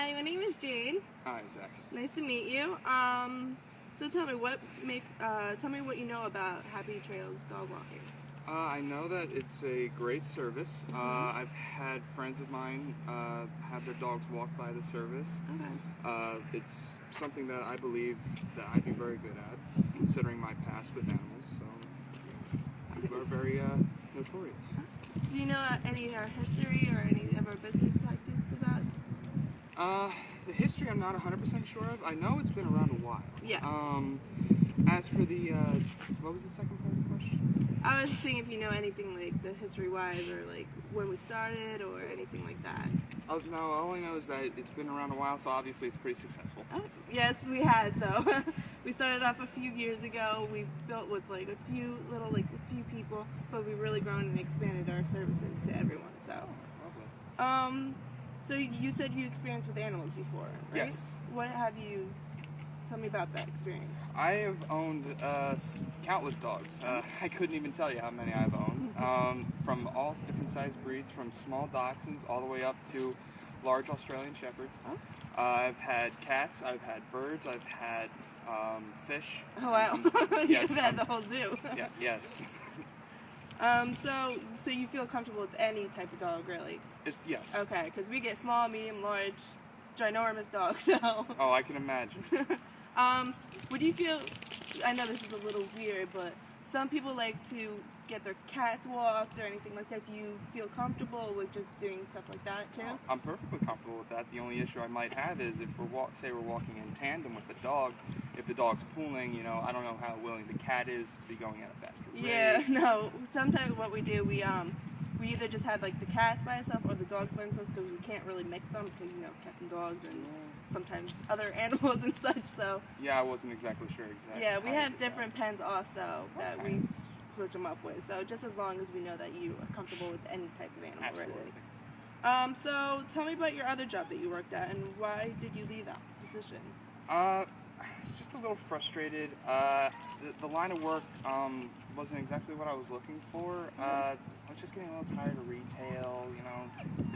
Hi, my name is Jade. Hi, Zach. Nice to meet you. So tell me tell me what you know about Happy Trails Dog Walking. I know that it's a great service. I've had friends of mine have their dogs walk by the service. Okay. It's something that I believe that I'd be very good at, considering my past with animals. So we're very notorious. Do you know any history or any of our business tactics about? The history I'm not 100% sure of. I know it's been around a while. Yeah. As for the, what was the second part of the question? I was just seeing if you know anything like the history-wise or like when we started or anything like that. Oh, no, all I know is that it's been around a while, so obviously it's pretty successful. Oh, yes, we had. So we started off a few years ago. We built with like a few people, but we've really grown and expanded our services to everyone. So. Lovely. So you said you experienced with animals before, right? Yes. What have you? Tell me about that experience. I have owned countless dogs. I couldn't even tell you how many I've owned. From all different sized breeds, from small dachshunds all the way up to large Australian shepherds. Oh. I've had cats, I've had birds, I've had fish. Oh wow! Yes, You've had the whole zoo. Yeah. Yes. So you feel comfortable with any type of dog, really? Yes. Okay, because we get small, medium, large, ginormous dogs. So. Oh, I can imagine. Would you feel? I know this is a little weird, but some people like to get their cats walked or anything like that. Do you feel comfortable with just doing stuff like that too? I'm perfectly comfortable with that. The only issue I might have is if we're walking in tandem with the dog. If the dog's pulling, I don't know how willing the cat is to be going at a faster rate. Yeah, no. Sometimes what we do, we either just have like the cats by itself or the dogs by themselves because we can't really mix them because cats and dogs and sometimes other animals and such. So yeah, I wasn't exactly sure exactly. Yeah, we have different pens also that we switch them up with. So just as long as we know that you are comfortable with any type of animal. Absolutely. Really. So tell me about your other job that you worked at and why did you leave that position? I was just a little frustrated. The line of work wasn't exactly what I was looking for. I was just getting a little tired of retail,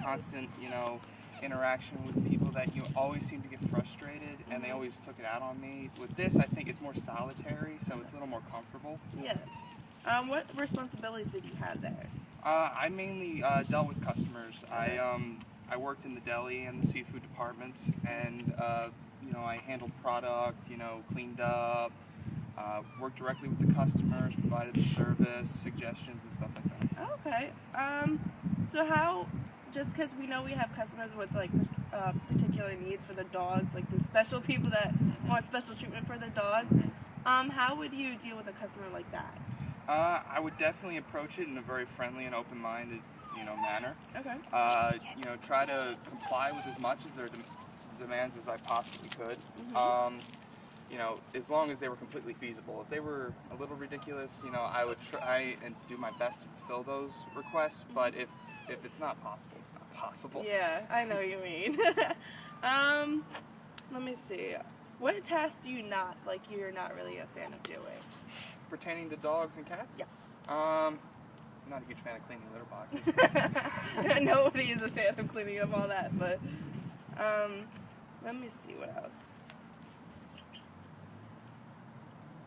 constant, interaction with people that you always seem to get frustrated, and they always took it out on me. With this, I think it's more solitary, so it's a little more comfortable. Yeah. What responsibilities did you have there? I mainly dealt with customers. I worked in the deli and the seafood departments, and I handled product, cleaned up, worked directly with the customers, provided the service, suggestions, and stuff like that. Okay. So how, just because we know we have customers with like particular needs for their dogs, like the special people that want special treatment for their dogs, how would you deal with a customer like that? I would definitely approach it in a very friendly and open-minded, manner. Okay. Try to comply with as much as their demands as I possibly could. As long as they were completely feasible. If they were a little ridiculous, I would try and do my best to fulfill those requests. But if it's not possible, it's not possible. Yeah, I know what you mean. Let me see. What tasks do you're not really a fan of doing? Pertaining to dogs and cats? Yes. I'm not a huge fan of cleaning litter boxes. Nobody is a fan of cleaning up all that, but let me see what else.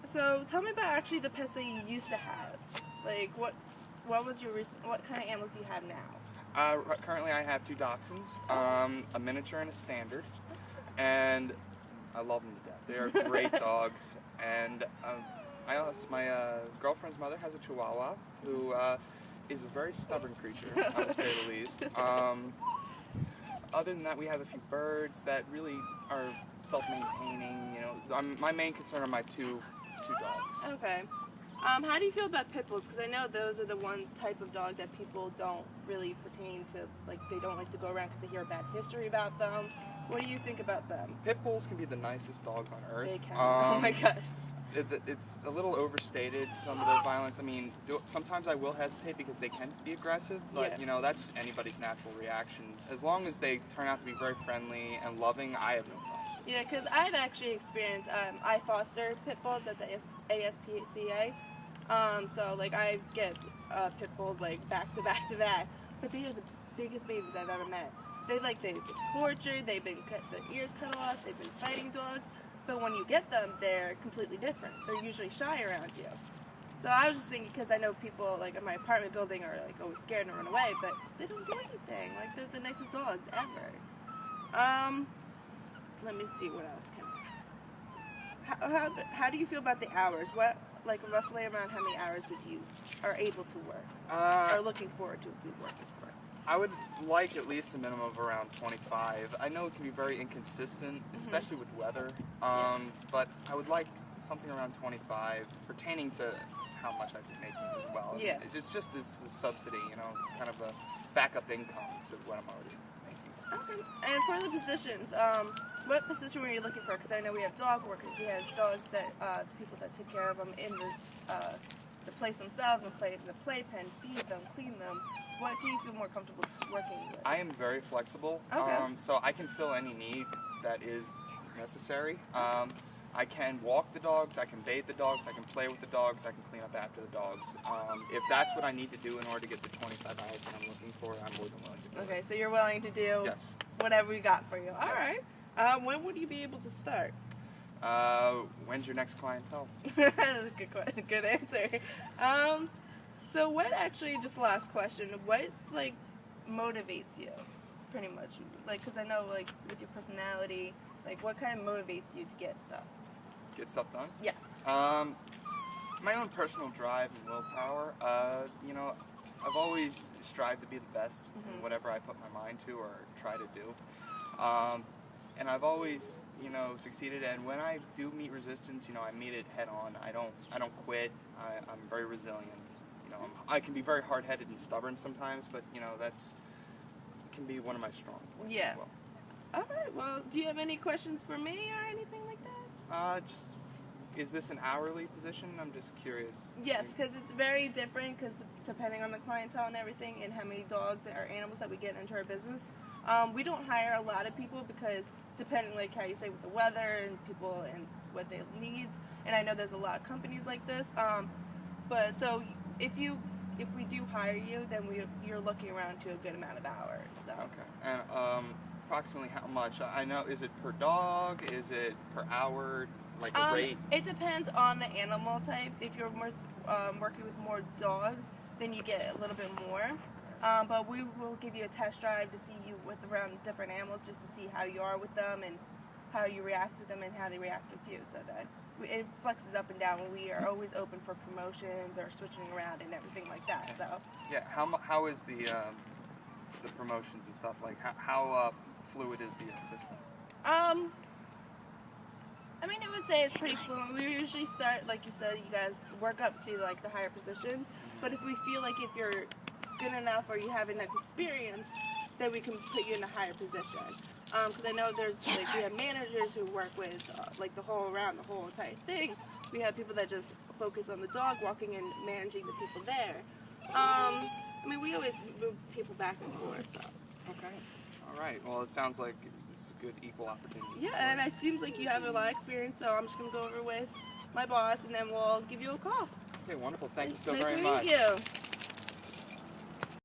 So tell me about actually the pets that you used to have. Like what kind of animals do you have now? Currently I have 2 dachshunds, a miniature and a standard, and I love them to death. They are great dogs, and my girlfriend's mother has a Chihuahua who is a very stubborn creature, to say the least. Other than that, we have a few birds that really are self-maintaining. My main concern are my two dogs. Okay. How do you feel about pit bulls? Because I know those are the one type of dog that people don't really pertain to, like they don't like to go around because they hear a bad history about them. What do you think about them? Pit bulls can be the nicest dogs on earth. They can. Oh my gosh. It's a little overstated, some of the violence. I mean, sometimes I will hesitate because they can be aggressive, but that's anybody's natural reaction. As long as they turn out to be very friendly and loving, I have no problem. Yeah, because I've actually experienced, I foster pit bulls at the ASPCA. So like I get pit bulls like back to back to back, but they are the biggest babies I've ever met. they've been tortured, they've been cut their ears cut off, they've been fighting dogs. But when you get them, they're completely different. They're usually shy around you. So I was just thinking, because I know people like in my apartment building are like always scared and run away, but they don't do anything. Like they're the nicest dogs ever. Let me see what else can. How do you feel about the hours? What, like roughly around how many hours would you are able to work or looking forward to if you work for? I would like at least a minimum of around 25. I know it can be very inconsistent, especially with weather, but I would like something around 25 pertaining to how much I'd be making as well. Yeah. It's just as a subsidy, you know, kind of a backup income to what I'm already making. Okay. And for the positions, what position were you looking for? Because I know we have dog workers. We have dogs that people that take care of them in the place themselves and play in the playpen, feed them, clean them. What do you feel more comfortable working with? I am very flexible, Okay. So I can fill any need that is necessary. I can walk the dogs, I can bathe the dogs, I can play with the dogs, I can clean up after the dogs. If that's what I need to do in order to get the 25 hours that I'm looking for, I'm more than willing to do it. Okay, so you're willing to do Yes. whatever we got for you. All Yes. right. When would you be able to start? When's your next clientele? That's a good question. Good answer. So what actually, just last question, what like motivates you pretty much? Like, because I know like with your personality, like what kind of motivates you to get stuff? Get stuff done? Yeah. My own personal drive and willpower. You know, I've always strived to be the best in whatever I put my mind to or try to do. And I've always, you know, succeeded. And when I do meet resistance, you know, I meet it head on. I don't quit. I'm very resilient. You know, I can be very hard-headed and stubborn sometimes, but you know, can be one of my strong points Yeah. as well. All right. Well, do you have any questions for me or anything like that? Just, is this an hourly position? I'm just curious. Yes, because it's very different because depending on the clientele and everything and how many dogs or animals that we get into our business, we don't hire a lot of people because depending like how you say with the weather and people and what they needs, and I know there's a lot of companies like this, but so if we do hire you, then you're looking around to a good amount of hours. So. Okay. And approximately how much? I know, is it per dog? Is it per hour? Like a rate? It depends on the animal type. If you're more working with more dogs, then you get a little bit more. But we will give you a test drive to see you with around different animals just to see how you are with them and how you react with them and how they react with you. So that it flexes up and down. We are always open for promotions or switching around and everything like that. So Yeah. How is the promotions and stuff like? How fluid is the system? I mean, I would say it's pretty fluent. We usually start, like you said, you guys work up to like the higher positions. But if we feel like if you're good enough or you have enough experience, then we can put you in a higher position. Because I know there's like we have managers who work with like the whole entire thing. We have people that just focus on the dog walking and managing the people there. I mean, we always move people back and forth. So. Okay. All right. Well, it sounds like this is a good equal opportunity. Yeah, and it seems like you have a lot of experience, so I'm just going to go over with my boss, and then we'll give you a call. Okay, wonderful. Thank you so Nice very to much. meet you.